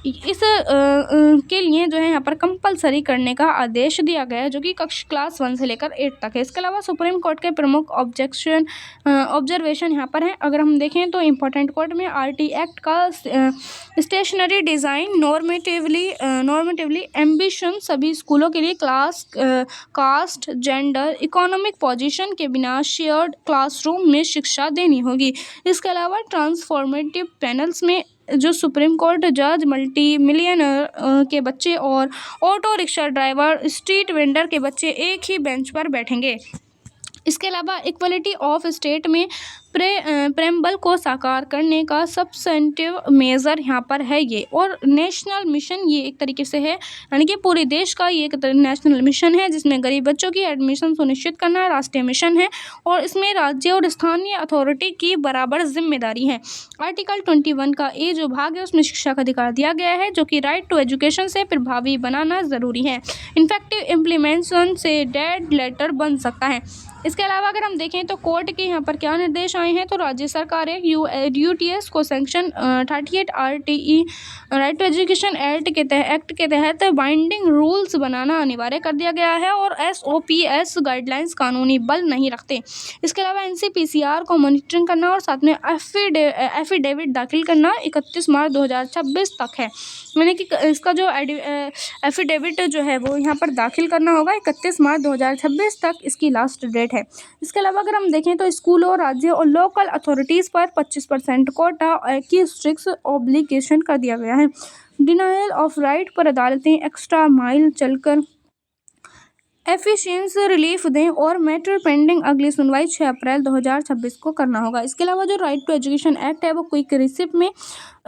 इस के लिए जो है यहाँ पर कंपलसरी करने का आदेश दिया गया है, जो कि क्लास 1 से लेकर 8 तक है। इसके अलावा सुप्रीम कोर्ट के प्रमुख ऑब्जर्वेशन यहाँ पर है। अगर हम देखें तो इम्पोर्टेंट कोर्ट में RT एक्ट का स्टेशनरी डिज़ाइन नॉर्मेटिवली एम्बिशन सभी स्कूलों के लिए class cast gender economic position के बिना शेयर्ड क्लासरूम में शिक्षा देनी होगी। इसके अलावा ट्रांसफॉर्मेटिव पैनल्स में जो सुप्रीम कोर्ट जज मल्टी मिलियनर के बच्चे और auto rickshaw driver street vendor के बच्चे एक ही बेंच पर बैठेंगे। इसके अलावा इक्वलिटी ऑफ स्टेट में प्रेम्बल को साकार करने का सब्सटेंटिव मेजर यहाँ पर है ये, और नेशनल मिशन ये एक तरीके से है, यानी कि पूरे देश का ये एक नेशनल मिशन है जिसमें गरीब बच्चों की एडमिशन सुनिश्चित करना राष्ट्रीय मिशन है और इसमें राज्य और स्थानीय अथॉरिटी की बराबर जिम्मेदारी है। आर्टिकल 21 का A जो भाग है उसमें शिक्षा का अधिकार दिया गया है, जो कि राइट टू एजुकेशन से प्रभावी बनाना ज़रूरी है। इनफेक्टिव इम्प्लीमेंटेशन से डेड लेटर बन सकता है। इसके अलावा अगर हम देखें तो कोर्ट के यहाँ पर क्या निर्देश आए हैं, तो राज्य सरकारें यूटीएस को section 38 RTE right to education act के तहत बाइंडिंग रूल्स बनाना अनिवार्य कर दिया गया है और SOPS गाइडलाइंस कानूनी बल नहीं रखते। इसके अलावा NCPCR को मॉनिटरिंग करना और साथ में एफिडेविट दाखिल करना 31 मार्च 2026 तक है, यानी कि इसका जो एफिडेविट जो है वो यहाँ पर दाखिल करना होगा 31 मार्च 2026 तक इसकी लास्ट डेट है। इसके अलावा अगर हम देखें तो स्कूलों, राज्यों और लोकल अथॉरिटीज़ पर 25% कोटा की स्ट्रिक्ट ऑब्लिगेशन कर दिया गया है। डिनायल ऑफ राइट पर अदालतें एक्स्ट्रा माइल चलकर एफिशिएंसी रिलीफ दें और मैटर पेंडिंग अगली सुनवाई 6 अप्रैल 2026 को करना होगा। इसके अलावा जो राइट टू एजुकेशन एक्ट है वो क्विक रिसिप्ट में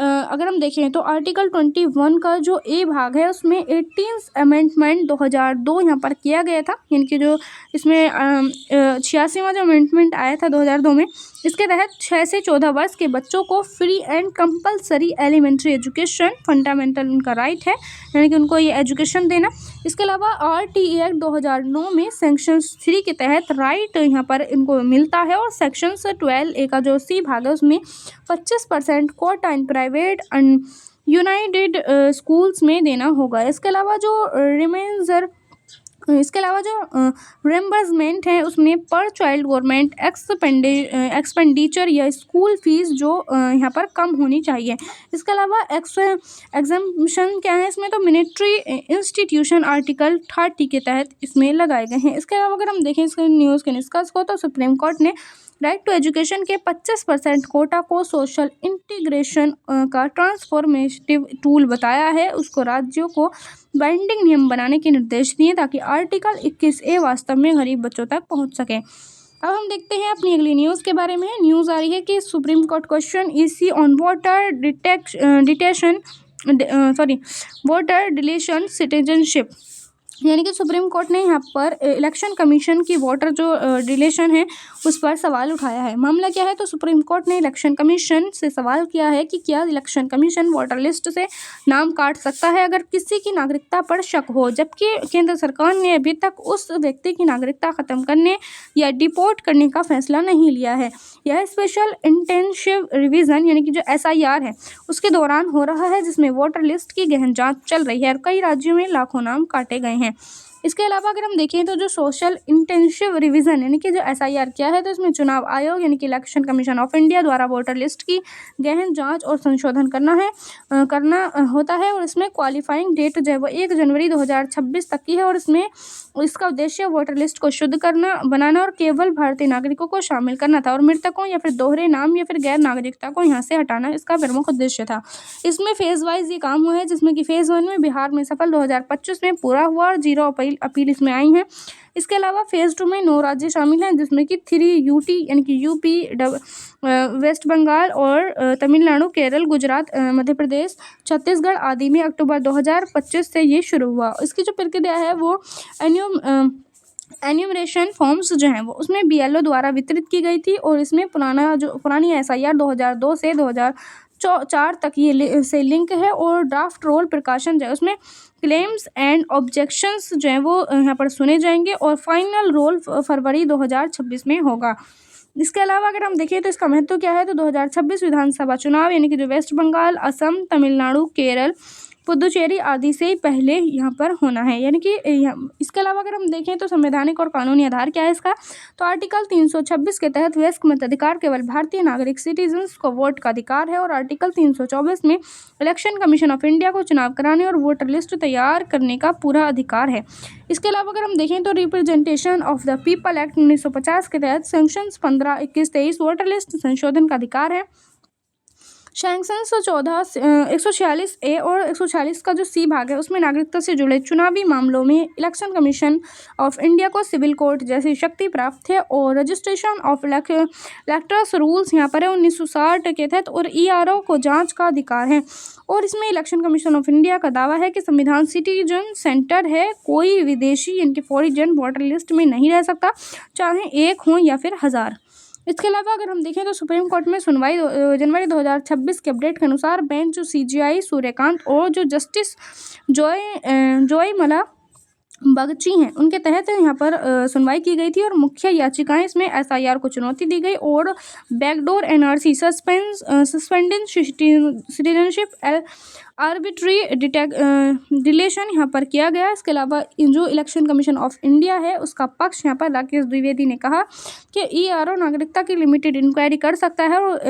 अगर हम देखें तो आर्टिकल 21 का जो ए भाग है उसमें 18th अमेंडमेंट 2002 यहाँ पर किया गया था, यानी कि जो इसमें 86वां जो अमेंडमेंट आया था 2002 में, इसके तहत 6 से 14 वर्ष के बच्चों को free and compulsory elementary education fundamental उनका राइट है, यानी कि उनको ये एजुकेशन देना। इसके अलावा RTE एक्ट 2009 में सेक्शन 3 के तहत राइट यहाँ पर इनको मिलता है और सेक्शन 12A का जो सी भाग है उसमें 25% quota in private and united schools में देना होगा। इसके अलावा जो रिम्बर्समेंट है उसमें पर चाइल्ड गवर्नमेंट एक्सपेंडिचर या स्कूल फीस जो यहाँ पर कम होनी चाहिए। इसके अलावा एग्जम्पशन क्या है इसमें, तो मिलिट्री इंस्टीट्यूशन आर्टिकल 30 के तहत इसमें लगाए गए हैं। इसके अलावा अगर हम देखें इसके न्यूज़ के निष्कर्ष को, तो सुप्रीम कोर्ट ने राइट टू एजुकेशन के 25% कोटा को सोशल इंटीग्रेशन का ट्रांसफॉर्मेटिव टूल बताया है, उसको राज्यों को बाइंडिंग नियम बनाने के निर्देश दिए ताकि आर्टिकल 21A वास्तव में गरीब बच्चों तक पहुंच सके। अब हम देखते हैं अपनी अगली न्यूज़ के बारे में। न्यूज़ आ रही है कि supreme court question EC on voter deletion citizenship, यानी कि सुप्रीम कोर्ट ने यहाँ पर इलेक्शन कमीशन की वोटर जो डिलीशन है उस पर सवाल उठाया है। मामला क्या है, तो सुप्रीम कोर्ट ने इलेक्शन कमीशन से सवाल किया है कि क्या इलेक्शन कमीशन वोटर लिस्ट से नाम काट सकता है अगर किसी की नागरिकता पर शक हो, जबकि केंद्र सरकार ने अभी तक उस व्यक्ति की नागरिकता ख़त्म करने या डिपोर्ट करने का फैसला नहीं लिया है। यह स्पेशल इंटेंसिव रिवीजन यानी कि जो SIR है उसके दौरान हो रहा है, जिसमें वोटर लिस्ट की गहन जाँच चल रही है और कई राज्यों में लाखों नाम काटे गए हैं। इसके अलावा अगर हम देखें तो जो सोशल इंटेंसिव रिवीजन यानी कि जो SIR क्या है, तो इसमें चुनाव आयोग यानी कि इलेक्शन कमीशन ऑफ इंडिया द्वारा वोटर लिस्ट की गहन जांच और संशोधन करना होता है और इसमें क्वालिफाइंग डेट जो है वो 1 जनवरी 2026 तक की है और इसका उद्देश्य वोटर लिस्ट को शुद्ध बनाना और केवल भारतीय नागरिकों को शामिल करना था और मृतकों या फिर दोहरे नाम या फिर गैर नागरिकता को यहाँ से हटाना इसका प्रमुख उद्देश्य था। इसमें फेज़ वाइज ये काम हुआ है, जिसमें कि फेज़ 1 में बिहार में सफल 2025 में पूरा हुआ और 0 अपील इसमें आई हैं। इसके अलावा फेज़ 2 में 9 राज्य शामिल हैं, जिसमें कि 3 UT यानी कि UP, वेस्ट बंगाल और तमिलनाडु, केरल, गुजरात, मध्य प्रदेश, छत्तीसगढ़ आदि में अक्टूबर 2025 से ये शुरू हुआ। इसकी जो प्रक्रिया है वो एन्यूमरेशन फॉर्म्स जो हैं वो उसमें BLO द्वारा वितरित की गई थी और इसमें पुरानी SIR 2002 से 2004 तक ये से लिंक है और ड्राफ्ट रोल प्रकाशन जो है उसमें क्लेम्स एंड ऑब्जेक्शंस जो हैं वो यहाँ पर सुने जाएंगे और फाइनल रोल फरवरी 2026 में होगा। इसके अलावा अगर हम देखें तो इसका महत्व क्या है, तो 2026 विधानसभा चुनाव यानी कि जो वेस्ट बंगाल, असम, तमिलनाडु, केरल, पुदुचेरी आदि से पहले यहाँ पर होना है, यानी कि इसके अलावा अगर हम देखें तो संवैधानिक और कानूनी आधार क्या है इसका, तो आर्टिकल 326 के तहत वयस्क मताधिकार केवल भारतीय नागरिक सिटीजन्स को वोट का अधिकार है और आर्टिकल 324 में इलेक्शन कमीशन ऑफ इंडिया को चुनाव कराने और वोटर लिस्ट तैयार करने का पूरा अधिकार है। इसके अलावा अगर हम देखें तो representation of the people act 1950 के तहत सेक्शंस 15, 21, 23 वोटर लिस्ट संशोधन का अधिकार है। सेक्शंस 146A और 146 का जो C भाग है उसमें नागरिकता से जुड़े चुनावी मामलों में इलेक्शन कमीशन ऑफ इंडिया को सिविल कोर्ट जैसी शक्ति प्राप्त है और रजिस्ट्रेशन ऑफ इलेक्टर्स रूल्स यहाँ पर है 1960 के तहत और ERO को जांच का अधिकार है। और इसमें इलेक्शन कमीशन ऑफ इंडिया का दावा है कि संविधान सिटीजन सेंटर है, कोई विदेशी यानी कि फॉरेन वोटर लिस्ट में नहीं रह सकता, चाहे 1 हो या फिर 1000। इसके अलावा अगर हम देखें तो सुप्रीम कोर्ट में सुनवाई जनवरी 2026 के अपडेट के अनुसार बेंच CGI सूर्यकांत और जो जस्टिस जॉय मला बगची हैं, उनके तहत यहाँ पर सुनवाई की गई थी और मुख्य याचिकाएं इसमें एसआईआर को चुनौती दी गई और backdoor NRC suspending citizenship arbitrary deletion यहाँ पर किया गया। इसके अलावा जो इलेक्शन कमीशन ऑफ इंडिया है उसका पक्ष यहाँ पर राकेश द्विवेदी ने कहा कि ईआरओ नागरिकता की लिमिटेड इंक्वायरी कर सकता है और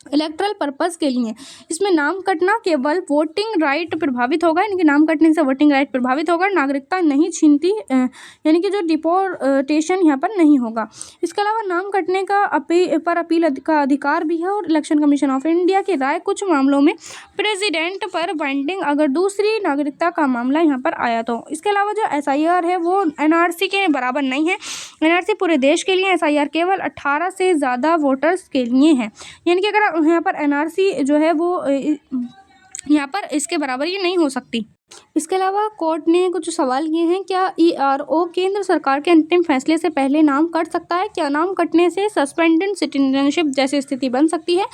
इलेक्ट्रल पर्पस के लिए इसमें नाम कटना केवल वोटिंग राइट प्रभावित होगा, यानी कि नाम कटने से वोटिंग राइट प्रभावित होगा, नागरिकता नहीं छीनती, यानी कि जो डिपोर्टेशन यहाँ पर नहीं होगा। इसके अलावा नाम कटने का अपील का अधिकार भी है और इलेक्शन कमीशन ऑफ इंडिया की राय कुछ मामलों में प्रेसिडेंट पर बाइंडिंग अगर दूसरी नागरिकता का मामला यहाँ पर आया तो। इसके अलावा जो एसआईआर है वो एनआरसी के बराबर नहीं है। एनआरसी पूरे देश के लिए, एसआईआर केवल 18 से ज़्यादा वोटर्स के लिए है, यानी कि अगर यहाँ पर एनआरसी जो है वो यहाँ पर इसके बराबर ये नहीं हो सकती। इसके अलावा कोर्ट ने कुछ सवाल किए हैं, क्या ईआरओ केंद्र सरकार के अंतिम फैसले से पहले नाम कट सकता है? क्या नाम कटने से सस्पेंडेड सिटीजनशिप जैसी स्थिति बन सकती है?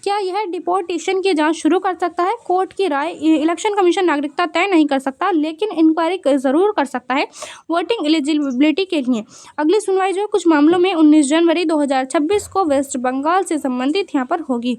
क्या यह डिपोर्टेशन की जांच शुरू कर सकता है? कोर्ट की राय, इलेक्शन कमीशन नागरिकता तय नहीं कर सकता लेकिन इंक्वायरी ज़रूर कर सकता है वोटिंग एलिजिबिलिटी के लिए। अगली सुनवाई जो है कुछ मामलों में 19 जनवरी 2026 को वेस्ट बंगाल से संबंधित यहाँ पर होगी।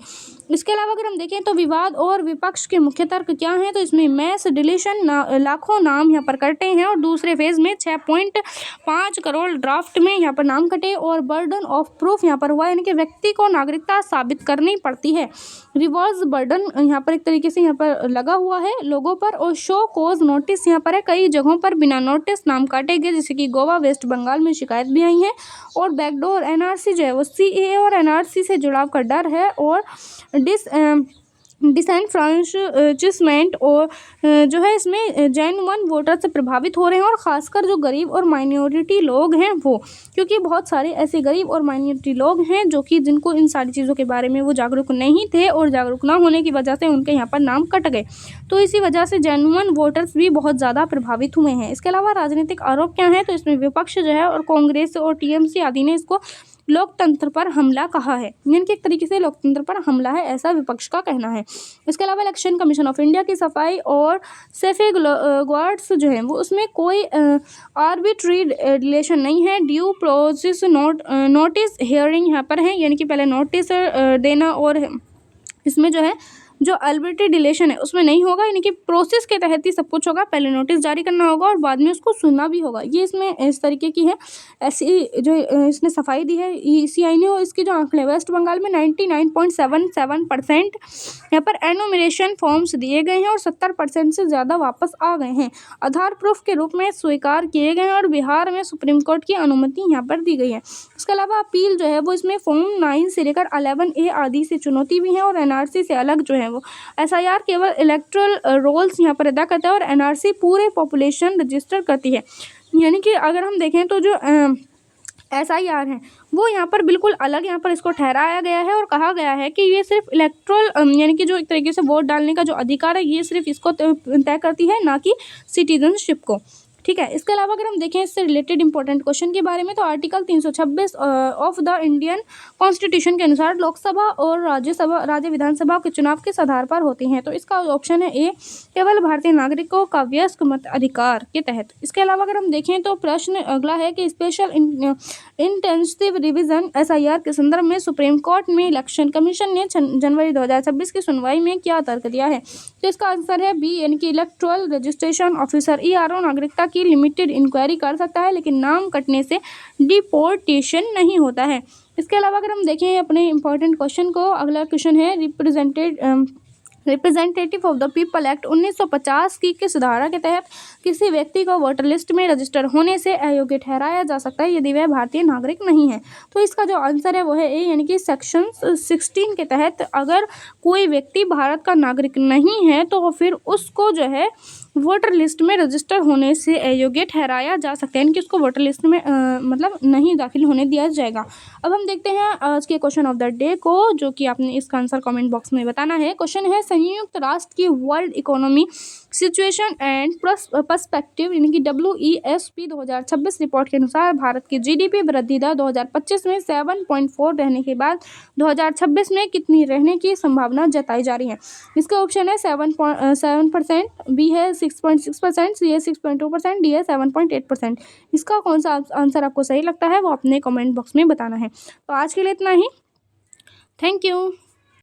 इसके अलावा अगर हम देखें तो विवाद और विपक्ष के मुख्य तर्क क्या हैं, तो इसमें मैस डिलीशन लाखों नाम यहाँ पर कटे हैं और दूसरे फेज में 6.5 करोड़ ड्राफ्ट में यहाँ पर नाम कटे और बर्डन ऑफ प्रूफ यहाँ पर हुआ, यानी कि व्यक्ति को नागरिकता साबित करनी पड़ती है। रिवर्स बर्डन यहाँ पर एक तरीके से यहाँ पर लगा हुआ है लोगों पर और शो कोज नोटिस यहाँ पर है, कई जगहों पर बिना नोटिस नाम काटे गए, जैसे कि गोवा, वेस्ट बंगाल में शिकायत भी आई है। और बैकडोर एनआरसी जो है वो सीएए और एनआरसी से जुड़ाव का डर है और डिसएनफ्रांचिसमेंट और जो है इसमें जेन्युइन वोटर से प्रभावित हो रहे हैं और ख़ासकर जो गरीब और माइनॉरिटी लोग हैं वो, क्योंकि बहुत सारे ऐसे गरीब और माइनॉरिटी लोग हैं जो कि जिनको इन सारी चीज़ों के बारे में वो जागरूक नहीं थे और जागरूक ना होने की वजह से उनके यहाँ पर नाम कट गए, तो इसी वजह से जेन्युइन वोटर्स भी बहुत ज़्यादा प्रभावित हुए हैं। इसके अलावा राजनीतिक आरोप क्या है, तो इसमें विपक्ष जो है और कांग्रेस और टीएमसी आदि ने इसको लोकतंत्र पर हमला कहा है, यानी कि एक तरीके से लोकतंत्र पर हमला है, ऐसा विपक्ष का कहना है। इसके अलावा इलेक्शन कमीशन ऑफ इंडिया की सफाई और सेफे गार्ड्स जो है वो उसमें कोई आर्बिट्री रिलेशन नहीं है। ड्यू प्रोसेस नोटिस हियरिंग यहाँ पर है, यानी कि पहले नोटिस देना और इसमें जो है जो आर्बिट्री डिलेशन है उसमें नहीं होगा, यानी कि प्रोसेस के तहत ही सब कुछ होगा, पहले नोटिस जारी करना होगा और बाद में उसको सुनना भी होगा। ये इसमें इस तरीके की है, ऐसी जो इसने सफाई दी है ईसीआई ने। और इसके जो आंकड़े वेस्ट बंगाल में 99.77% यहाँ पर एनुमरेशन फॉर्म्स दिए गए हैं और 70% से ज़्यादा वापस आ गए हैं, आधार प्रूफ के रूप में स्वीकार किए गए हैं और बिहार में सुप्रीम कोर्ट की अनुमति यहाँ पर दी गई है। इसके अलावा अपील जो है वो इसमें फॉर्म 9 से लेकर 11A आदि से चुनौती भी है और एनआरसी से अलग जो है वो एसआईआर केवल इलेक्टोरल रोल्स यहाँ पर अदा करता है और एनआरसी पूरे पॉपुलेशन रजिस्टर करती है। यानी कि अगर हम देखें तो जो एसआईआर है वो यहाँ पर बिल्कुल अलग यहाँ पर इसको ठहराया गया है और कहा गया है कि ये सिर्फ इलेक्टोरल यानी कि जो एक तरीके से वोट डालने का जो अधिकार है ये सिर्फ इसको तय करती है, ना कि सिटीजनशिप को। ठीक है। इसके अलावा अगर हम देखें इससे रिलेटेड इंपॉर्टेंट क्वेश्चन के बारे में, तो article 326 of the Indian constitution के अनुसार लोकसभा और राज्य विधानसभा के चुनाव किस आधार पर होते हैं, तो इसका ऑप्शन है ए, केवल भारतीय नागरिकों का वयस्क मत अधिकार के तहत। इसके अलावा अगर हम देखें तो प्रश्न अगला है कि स्पेशल इंटेंसिव रिविजन एसआईआर के संदर्भ में सुप्रीम कोर्ट में इलेक्शन कमीशन ने जनवरी 2026 की सुनवाई में क्या तर्क दिया है, तो इसका आंसर है बी, यानी कि इलेक्टोरल रजिस्ट्रेशन ऑफिसर ईआरओ नागरिकता की लिमिटेड इंक्वायरी कर सकता है लेकिन नाम कटने से डिपोर्टेशन नहीं होता है। इसके अलावा अगर हम देखें अपने इंपॉर्टेंट क्वेश्चन को, अगला क्वेश्चन है representative of the people act 1950 की किस धारा के तहत किसी व्यक्ति को वोटर लिस्ट में रजिस्टर होने से अयोग्य ठहराया जा सकता है यदि वह भारतीय नागरिक नहीं है, तो इसका जो आंसर है वो है ए, यानी कि सेक्शन 16 के तहत अगर कोई व्यक्ति भारत का नागरिक नहीं है तो फिर उसको जो है वोटर लिस्ट में रजिस्टर होने से अयोग्य ठहराया जा सकता है, यानी कि उसको वोटर लिस्ट में मतलब नहीं दाखिल होने दिया जाएगा। अब हम देखते हैं आज के क्वेश्चन ऑफ द डे को, जो कि आपने इसका आंसर कमेंट बॉक्स में बताना है। क्वेश्चन है संयुक्त राष्ट्र की world economy situation and perspective यानी कि WESP 2026 रिपोर्ट के अनुसार भारत की GDP वृद्धि दर 2025 में 7.4 रहने के बाद 2026 में कितनी रहने की संभावना जताई जा रही है। इसका ऑप्शन है 7%, बी है 6.6%, सी है 6.2%, डी है 7.8%। इसका कौन सा आंसर आपको सही लगता है वो अपने कमेंट बॉक्स में बताना है। तो आज के लिए इतना ही। Thank you.